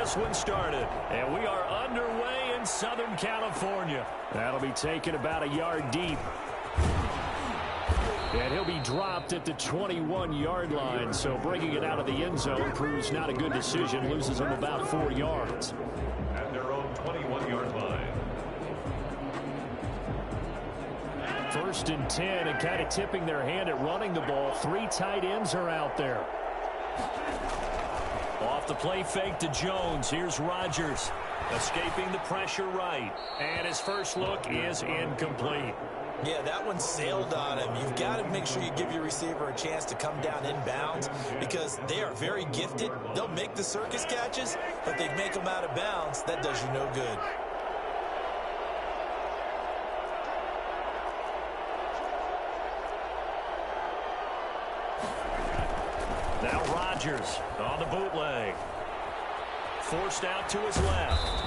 this one started. And we are underway in Southern California. That'll be taken about a yard deep. And he'll be dropped at the 21-yard line. So bringing it out of the end zone proves not a good decision. Loses him about 4 yards. At their own 21-yard line. 1st and 10, and kind of tipping their hand at running the ball. 3 tight ends are out there. Off the play fake to Jones. Here's Rodgers. Escaping the pressure right. And his first look is incomplete. Yeah, that one sailed on him. You've got to make sure you give your receiver a chance to come down inbounds because they are very gifted. They'll make the circus catches, but they make them out of bounds. That does you no good. Now Rodgers on the bootleg. Forced out to his left.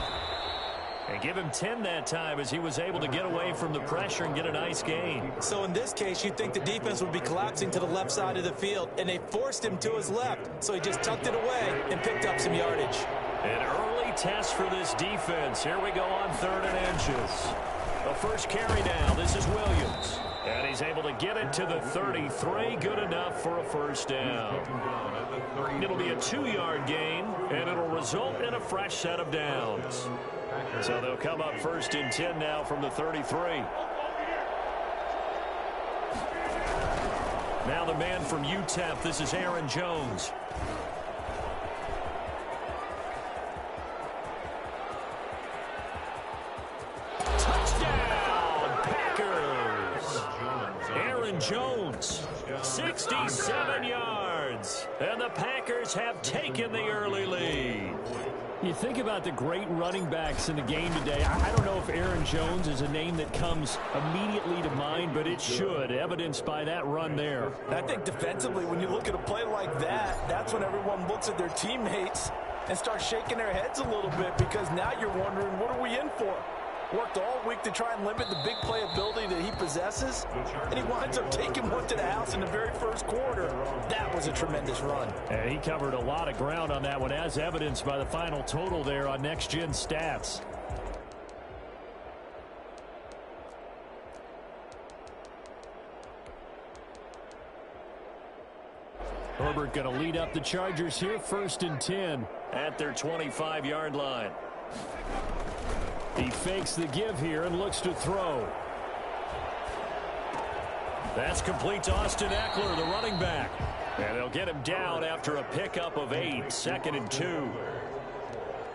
And give him 10 that time as he was able to get away from the pressure and get a nice gain. So in this case, you'd think the defense would be collapsing to the left side of the field, and they forced him to his left. So he just tucked it away and picked up some yardage. An early test for this defense. Here we go on 3rd and inches. The first carry now. This is Williams. And he's able to get it to the 33. Good enough for a first down. It'll be a 2-yard gain, and it'll result in a fresh set of downs. So they'll come up 1st and 10 now from the 33. Now the man from UTEP. This is Aaron Jones. Touchdown, Packers! Aaron Jones, 67 yards. And the Packers have taken the early lead. You think about the great running backs in the game today. I don't know if Aaron Jones is a name that comes immediately to mind, but it should, evidenced by that run there. I think defensively, when you look at a play like that, that's when everyone looks at their teammates and starts shaking their heads a little bit because now you're wondering, what are we in for? Worked all week to try and limit the big playability that he possesses, and he winds up taking one to the house in the very first quarter. That was a tremendous run. And he covered a lot of ground on that one, as evidenced by the final total there on Next Gen Stats. Herbert going to lead up the Chargers here, 1st and 10 at their 25-yard line. He fakes the give here and looks to throw. That's complete to Austin Eckler, the running back. And they'll get him down after a pickup of 8, 2nd and 2.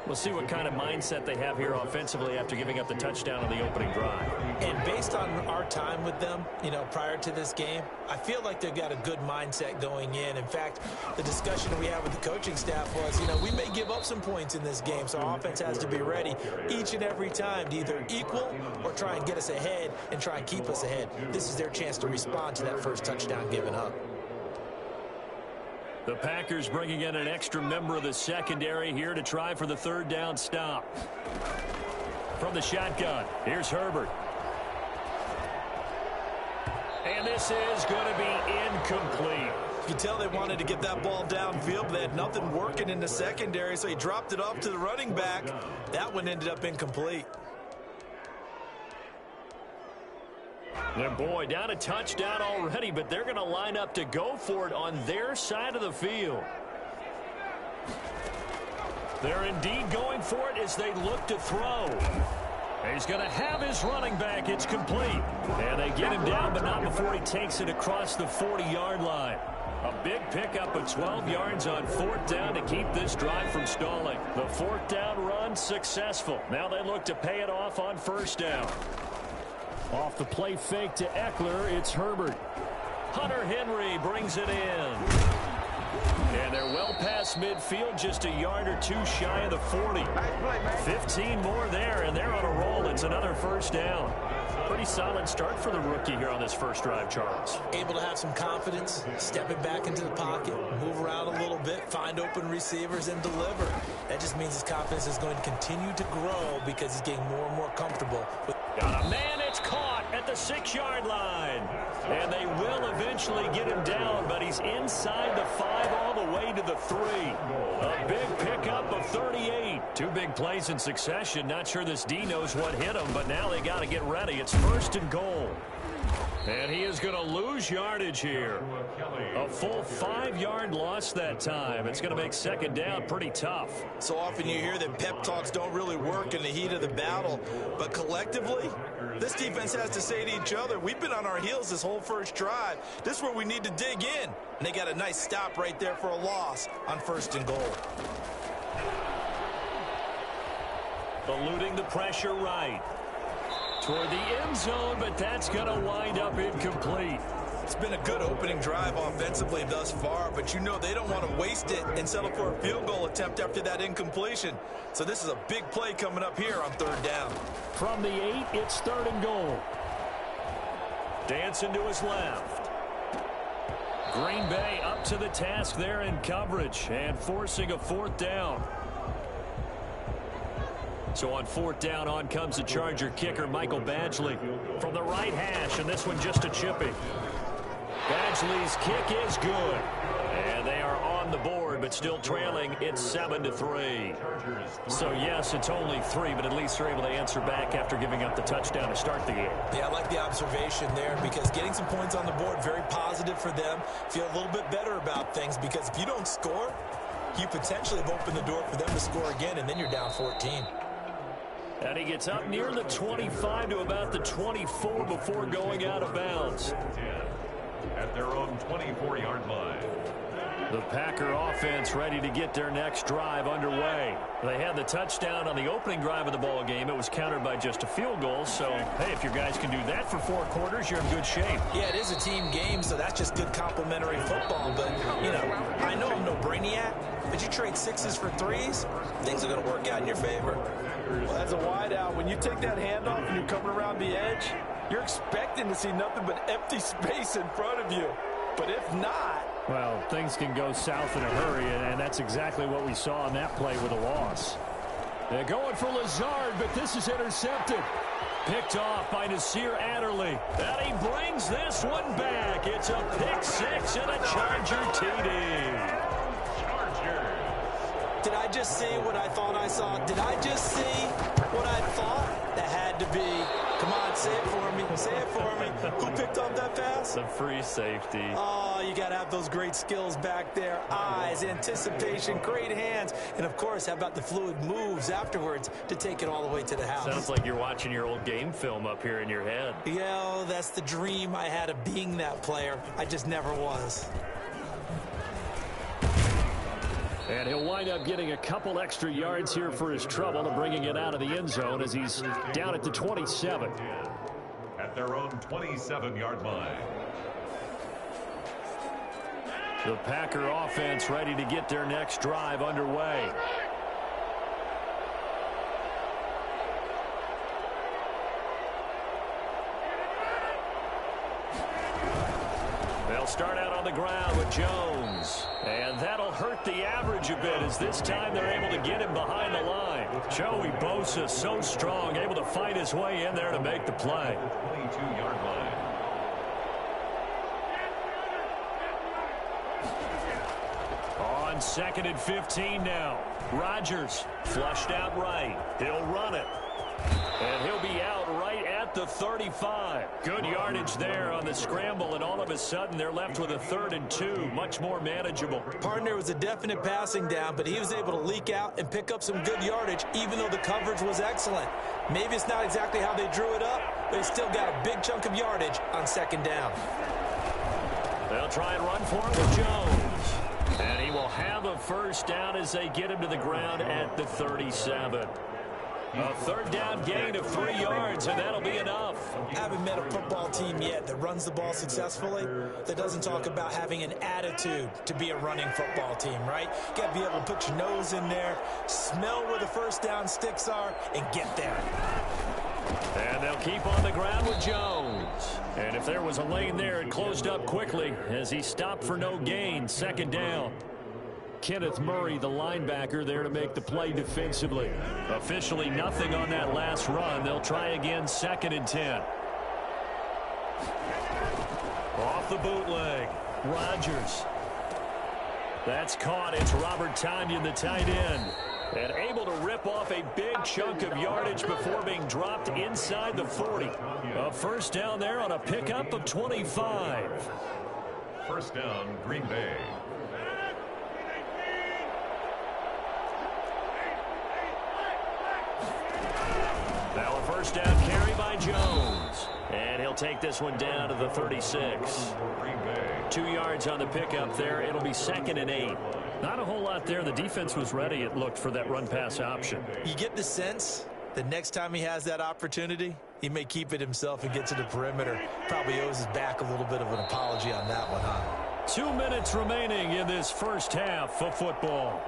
We'll see what kind of mindset they have here offensively after giving up the touchdown on the opening drive. And based on our time with them, prior to this game, I feel like they've got a good mindset going in. In fact, the discussion that we had with the coaching staff was, we may give up some points in this game, so our offense has to be ready each and every time to either equal or try and get us ahead and try and keep us ahead. This is their chance to respond to that first touchdown given up. The Packers bringing in an extra member of the secondary here to try for the 3rd down stop. From the shotgun, here's Herbert. And this is going to be incomplete. You can tell they wanted to get that ball downfield, but they had nothing working in the secondary, so he dropped it off to the running back. That one ended up incomplete. And boy, down a touchdown already, but they're going to line up to go for it on their side of the field. They're indeed going for it as they look to throw. He's going to have his running back. It's complete. And they get him down, but not before he takes it across the 40-yard line. A big pickup of 12 yards on 4th down to keep this drive from stalling. The 4th down run successful. Now they look to pay it off on 1st down. Off the play fake to Eckler, it's Herbert. Hunter Henry brings it in. And they're well past midfield, just a yard or 2 shy of the 40. 15 more there, and they're on a roll. It's another 1st down. Pretty solid start for the rookie here on this first drive, Charles. Able to have some confidence, stepping back into the pocket, move around a little bit, find open receivers, and deliver. That just means his confidence is going to continue to grow because he's getting more and more comfortable. Got a man, it's caught at the 6-yard line. And they will eventually get him down, but he's inside the 5 all the way to the 3. A big pickup up a 38. Two big plays in succession. Not sure this D knows what hit him, but now they got to get ready. It's 1st and goal. And he is going to lose yardage here. A full 5-yard loss that time. It's going to make 2nd down pretty tough. So often you hear that pep talks don't really work in the heat of the battle. But collectively, this defense has to say to each other, we've been on our heels this whole first drive. This is where we need to dig in. And they got a nice stop right there for a loss on 1st and goal. Eluding the pressure right. Toward the end zone, but that's going to wind up incomplete. It's been a good opening drive offensively thus far, but you know they don't want to waste it and settle for a field goal attempt after that incompletion. So this is a big play coming up here on 3rd down. From the 8, it's 3rd and goal. Dancing to his left. Green Bay up to the task there in coverage and forcing a 4th down. So on 4th down, on comes the Charger kicker, Michael Badgley, from the right hash, and this one just a chippy. Badgley's kick is good. And they are on the board, but still trailing. It's 7-3. So, yes, it's only 3, but at least they're able to answer back after giving up the touchdown to start the game. Yeah, I like the observation there because getting some points on the board, very positive for them. Feel a little bit better about things because if you don't score, you potentially have opened the door for them to score again, and then you're down 14. And he gets up near the 25 to about the 24 before going out of bounds. At their own 24-yard line. The Packer offense ready to get their next drive underway. They had the touchdown on the opening drive of the ball game. It was countered by just a field goal. So, hey, if your guys can do that for 4 quarters, you're in good shape. Yeah, it is a team game, so that's just good complimentary football. But, you know, I know I'm no brainiac, but you trade 6s for 3s, things are going to work out in your favor. Well, as a wideout, when you take that handoff and you're coming around the edge, you're expecting to see nothing but empty space in front of you. But if not... Well, things can go south in a hurry, and that's exactly what we saw on that play with a loss. They're going for Lazard, but this is intercepted. Picked off by Nasir Adderley. And he brings this one back. It's a pick 6 and a Charger TD. Did I just see what I thought I saw? Did I just see what I thought? That had to be. Come on, say it for me. Say it for me. Who picked up that pass? The free safety. Oh, you got to have those great skills back there. Eyes, anticipation, great hands. And, of course, how about the fluid moves afterwards to take it all the way to the house? Sounds like you're watching your old game film up here in your head. Yeah, that's the dream I had of being that player. I just never was. And he'll wind up getting a couple extra yards here for his trouble and bringing it out of the end zone as he's down at the 27. At their own 27-yard line. The Packer offense ready to get their next drive underway. They'll start out on the ground with Jones. And that'll hurt the average a bit as this time they're able to get him behind the line. Joey Bosa so strong, able to fight his way in there to make the play. 22-yard line. On 2nd and 15 now. Rodgers flushed out right. He'll run it. And he'll be out right at the 35. Good yardage there on the scramble, and all of a sudden they're left with a 3rd and 2. Much more manageable. Partner was a definite passing down, but he was able to leak out and pick up some good yardage, even though the coverage was excellent. Maybe it's not exactly how they drew it up, but he still got a big chunk of yardage on 2nd down. They'll try and run for it with Jones. And he will have a 1st down as they get him to the ground at the 37. A 3rd down gain of 3 yards, and that'll be enough. I haven't met a football team yet that runs the ball successfully that doesn't talk about having an attitude to be a running football team, right? You got to be able to put your nose in there, smell where the 1st down sticks are, and get there. And they'll keep on the ground with Jones. And if there was a lane there, it closed up quickly as he stopped for no gain. 2nd down. Kenneth Murray, the linebacker, there to make the play defensively. Officially nothing on that last run. They'll try again 2nd and 10. Off the bootleg. Rodgers. That's caught. It's Robert Tonyan, the tight end. And able to rip off a big chunk of yardage before being dropped inside the 40. A first down there on a pickup of 25. First down, Green Bay. Now a first down carry by Jones. And he'll take this one down to the 36. 2 yards on the pickup there. It'll be 2nd and 8. Not a whole lot there. The defense was ready, it looked, for that run-pass option. You get the sense that next time he has that opportunity, he may keep it himself and get to the perimeter. Probably owes his back a little bit of an apology on that one, huh? 2 minutes remaining in this first half of football.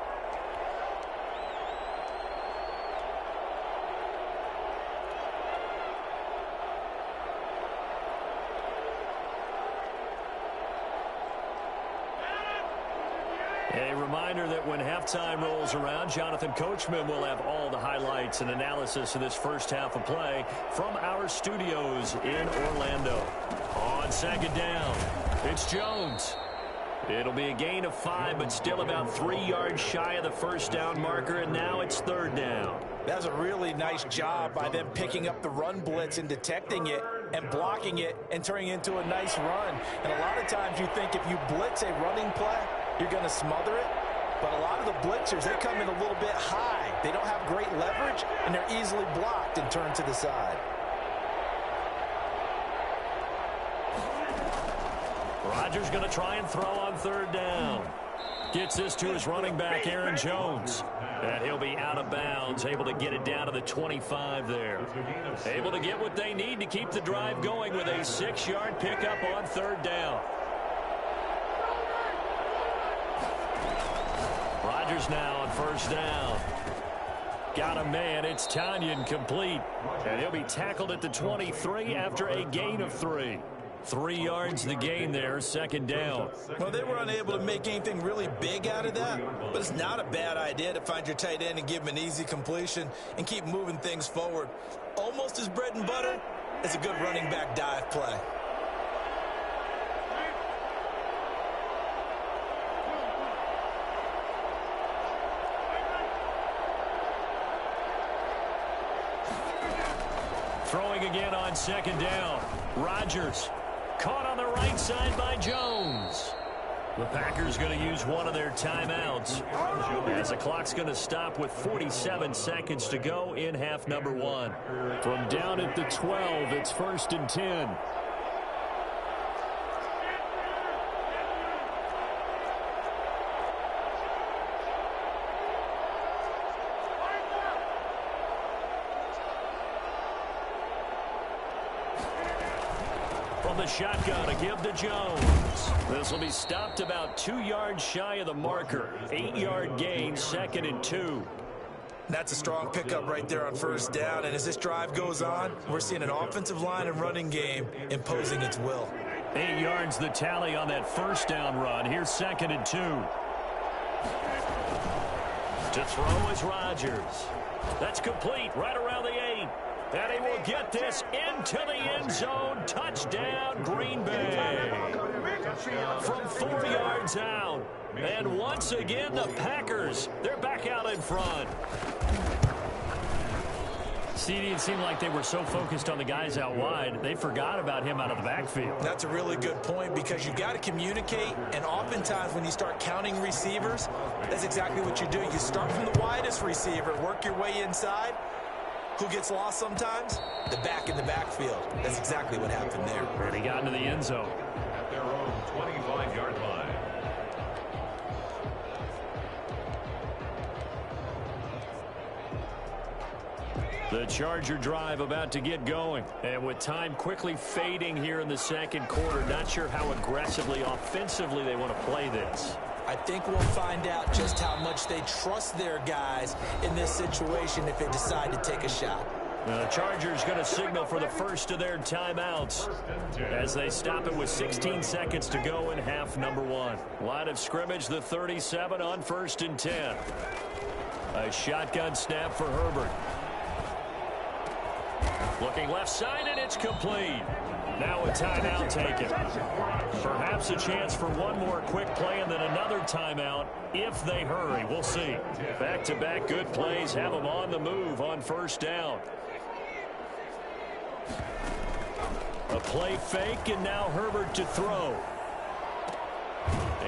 A reminder that when halftime rolls around, Jonathan Coachman will have all the highlights and analysis of this first half of play from our studios in Orlando. On second down, it's Jones. It'll be a gain of 5, but still about 3 yards shy of the first down marker, and now it's 3rd down. That was a really nice job by them picking up the run blitz and detecting it and blocking it and turning it into a nice run. And a lot of times you think if you blitz a running play, you're going to smother it. But a lot of the blitzers, they come in a little bit high. They don't have great leverage, and they're easily blocked and turned to the side. Rodgers going to try and throw on 3rd down. Gets this to his running back, Aaron Jones. And he'll be out of bounds, able to get it down to the 25 there. Able to get what they need to keep the drive going with a 6-yard pickup on 3rd down. Rodgers now on 1st down. Got a man. It's Tonyan complete. And he'll be tackled at the 23 after a gain of 3. 3 yards the gain there, 2nd down. Well, they were unable to make anything really big out of that, but it's not a bad idea to find your tight end and give him an easy completion and keep moving things forward. Almost as bread and butter as a good running back dive play. Throwing again on 2nd down. Rodgers caught on the right side by Jones. The Packers going to use one of their timeouts as the clock's going to stop with 47 seconds to go in half number 1. From down at the 12, it's 1st and 10. The shotgun to give to Jones. This will be stopped about 2 yards shy of the marker. 8-yard gain, 2nd and 2. That's a strong pickup right there on 1st down. And as this drive goes on, we're seeing an offensive line and running game imposing its will. 8 yards the tally on that 1st down run. Here's 2nd and 2. To throw is Rodgers. That's complete right around the 8. And he will get this into the end zone. Touchdown, Green Bay. From 4 yards out. And once again, the Packers, they're back out in front. CD, it seemed like they were so focused on the guys out wide, they forgot about him out of the backfield. That's a really good point because you got to communicate, and oftentimes when you start counting receivers, that's exactly what you do. You start from the widest receiver, work your way inside. Who gets lost sometimes? The back in the backfield. That's exactly what happened there. And he got into the end zone. At their own 25-yard line. The Charger drive about to get going. And with time quickly fading here in the 2nd quarter, not sure how aggressively, offensively they want to play this. I think we'll find out just how much they trust their guys in this situation if they decide to take a shot. The Chargers going to signal for the first of their timeouts as they stop it with 16 seconds to go in half number 1. Line of scrimmage, the 37 on 1st and 10. A shotgun snap for Herbert. Looking left side, and it's complete. Now a timeout taken. Perhaps a chance for one more quick play and then another timeout if they hurry. We'll see. Back-to-back good plays have them on the move on first down. A play fake, and now Herbert to throw.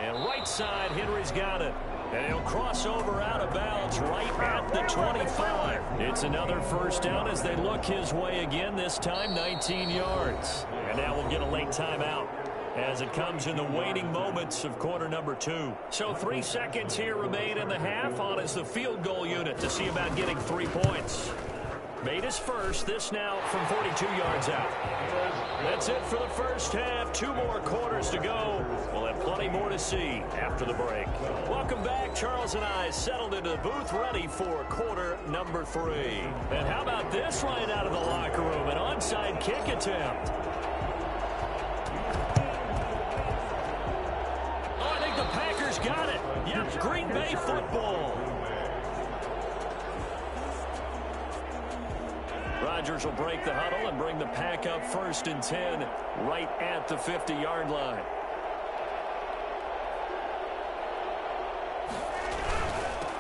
And right side, Henry's got it. And he'll cross over out of bounds right at the 25. It's another first down as they look his way again, this time 19 yards. And now we'll get a late timeout as it comes in the waning moments of quarter number 2. So 3 seconds here remain in the half. On is the field goal unit to see about getting 3 points. Made his first, this now from 42 yards out. That's it for the first half. 2 more quarters to go. We'll have plenty more to see after the break. Welcome back. Charles and I settled into the booth ready for quarter number 3. And how about this right out of the locker room? An onside kick attempt. Oh, I think the Packers got it. Yep, Green Bay football. Rodgers will break the huddle and bring the Pack up 1st and 10 right at the 50-yard line.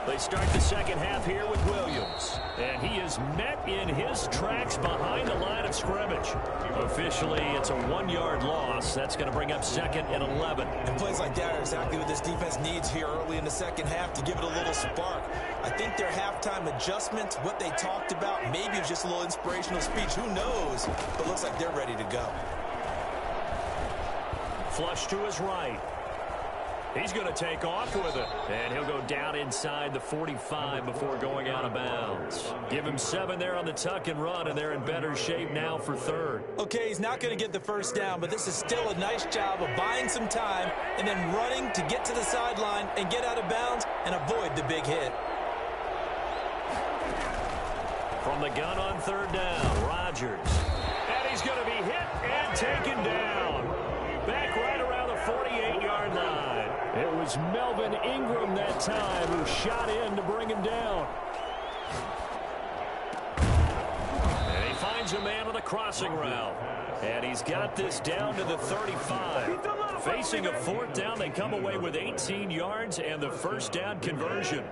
They start the second half here with Williams. And he is met in his tracks behind the line of scrimmage. Officially, it's a 1-yard loss. That's going to bring up 2nd and 11. And plays like that are exactly what this defense needs here early in the second half to give it a little spark. I think their halftime adjustments, what they talked about, maybe it was just a little inspirational speech. Who knows? But looks like they're ready to go. Flush to his right. He's going to take off with it. And he'll go down inside the 45 before going out of bounds. Give him 7 there on the tuck and run, and they're in better shape now for 3rd. Okay, he's not going to get the first down, but this is still a nice job of buying some time and then running to get to the sideline and get out of bounds and avoid the big hit. From the gun on 3rd down, Rodgers. And he's going to be hit and taken down. Back right around the 48-yard line. It was Melvin Ingram that time who shot in to bring him down. And he finds a man on the crossing route. And he's got this down to the 35. Facing a 4th down, they come away with 18 yards and the first down conversion.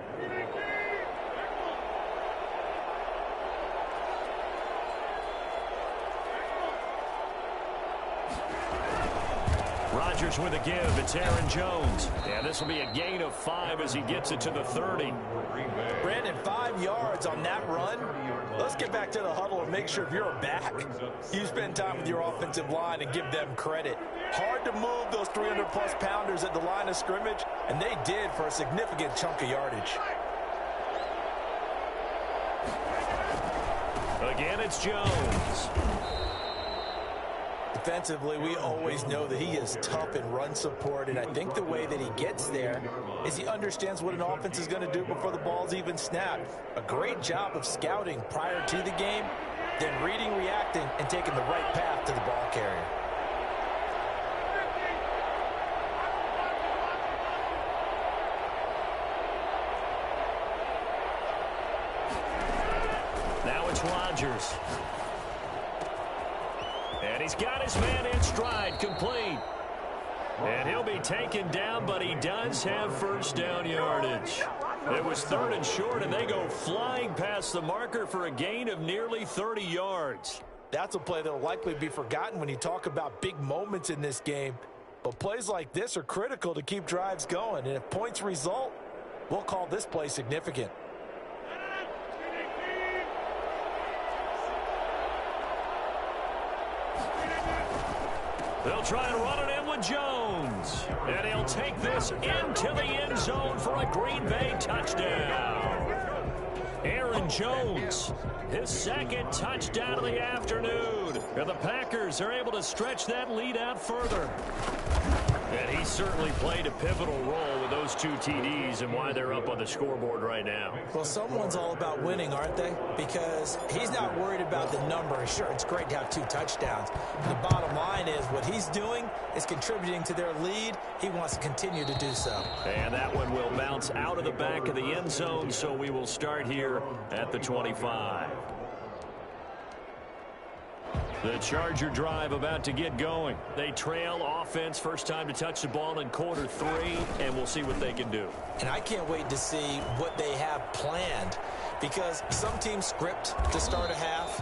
Rodgers with a give. It's Aaron Jones. And this will be a gain of 5 as he gets it to the 30. Brandon, 5 yards on that run. Let's get back to the huddle and make sure if you're a back, you spend time with your offensive line and give them credit. Hard to move those 300-plus pounders at the line of scrimmage, and they did for a significant chunk of yardage. Again, it's Jones. Defensively, we always know that he is tough in run support, and I think the way that he gets there is he understands what an offense is going to do before the ball's even snapped. A great job of scouting prior to the game, then reading, reacting, and taking the right path to the ball carrier. Now it's Rodgers. And he's got his man in stride, complete. And he'll be taken down, but he does have first down yardage. It was 3rd and short, and they go flying past the marker for a gain of nearly 30 yards. That's a play that will likely be forgotten when you talk about big moments in this game. But plays like this are critical to keep drives going. And if points result, we'll call this play significant. They'll try and run it in with Jones. And he'll take this into the end zone for a Green Bay touchdown. Aaron Jones, his 2nd touchdown of the afternoon. And the Packers are able to stretch that lead out further. And he certainly played a pivotal role with those 2 TDs and why they're up on the scoreboard right now. Well, someone's all about winning, aren't they? Because he's not worried about the number. Sure, it's great to have 2 touchdowns. The bottom line is what he's doing is contributing to their lead. He wants to continue to do so. And that one will bounce out of the back of the end zone, so we will start here at the 25. The Charger drive about to get going. They trail offense, first time to touch the ball in quarter 3, and we'll see what they can do. And I can't wait to see what they have planned, because some teams script to start a half.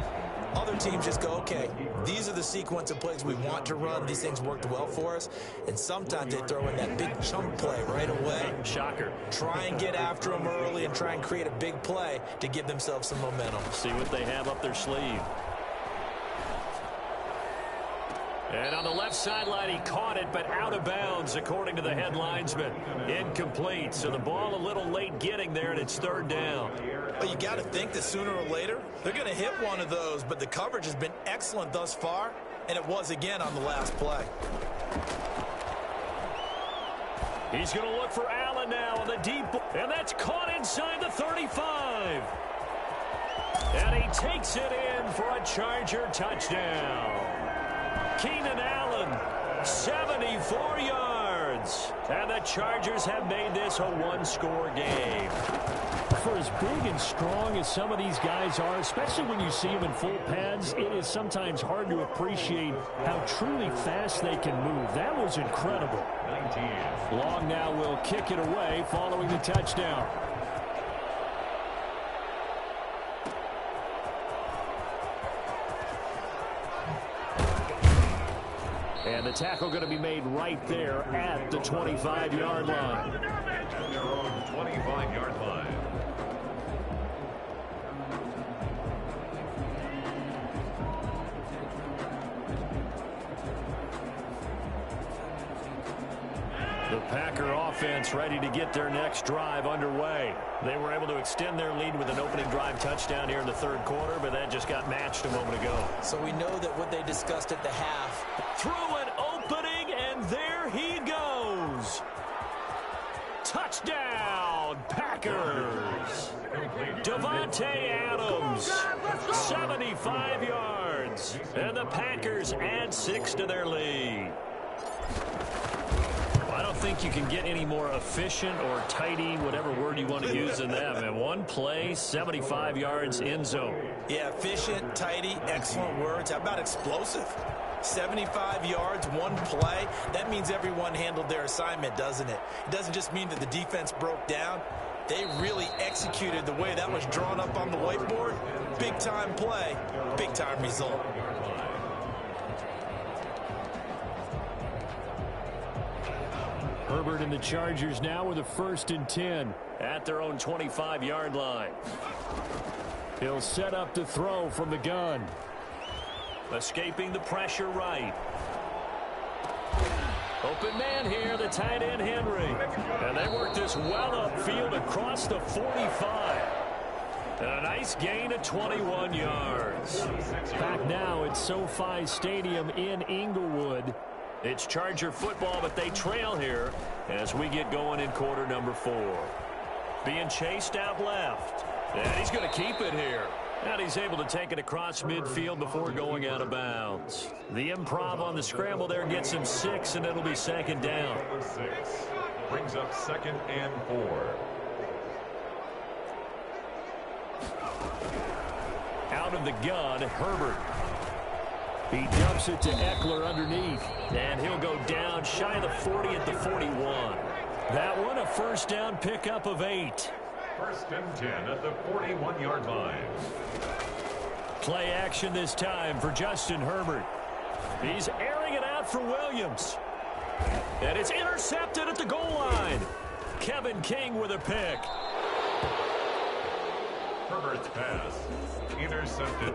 Other teams just go, okay, these are the sequence of plays we want to run. These things worked well for us. And sometimes they throw in that big chunk play right away. Shocker. Try and get after them early and try and create a big play to give themselves some momentum. See what they have up their sleeve. And on the left sideline, he caught it, but out of bounds, according to the head linesman. Incomplete, so the ball a little late getting there, and it's third down. But you got to think that sooner or later, they're going to hit one of those, but the coverage has been excellent thus far, and it was again on the last play. He's going to look for Allen now on the deep, and that's caught inside the 35. And he takes it in for a Charger touchdown. Keenan Allen, 74 yards. And the Chargers have made this a one-score game. For as big and strong as some of these guys are, especially when you see them in full pads, it is sometimes hard to appreciate how truly fast they can move. That was incredible. 19. Long now will kick it away following the touchdown. And the tackle going to be made right there at the 25-yard line. At their own 25-yard line. The Packer offense ready to get their next drive underway. They were able to extend their lead with an opening drive touchdown here in the third quarter, but that just got matched a moment ago. So we know that what they discussed at the half. Through an opening, and there he goes. Touchdown, Packers. Davante Adams, 75 yards. And the Packers add 6 to their lead. I don't think you can get any more efficient or tidy, whatever word you want to use in that. And one play, 75 yards, end zone. Yeah, efficient, tidy, excellent words. How about explosive? 75 yards, one play. That means everyone handled their assignment, doesn't it? It doesn't just mean that the defense broke down. They really executed the way that was drawn up on the whiteboard. Big-time play, big-time result. Herbert and the Chargers now with a 1st and 10 at their own 25-yard line. He'll set up to throw from the gun. Escaping the pressure right. Open man here, the tight end Henry. And they work this well upfield across the 45. And a nice gain of 21 yards. Back now at SoFi Stadium in Inglewood. It's Charger football, but they trail here as we get going in quarter number 4. Being chased out left. And he's going to keep it here. And he's able to take it across midfield before going out of bounds. The improv on the scramble there gets him 6, and it'll be 2nd down. Number 6 brings up 2nd and 4. Out of the gun, Herbert. He dumps it to Eckler underneath. And he'll go down shy of the 40 at the 41. That one, a 1st down pickup of 8. 1st and 10 at the 41-yard line. Play action this time for Justin Herbert. He's airing it out for Williams. And it's intercepted at the goal line. Kevin King with a pick. Herbert's pass intercepted.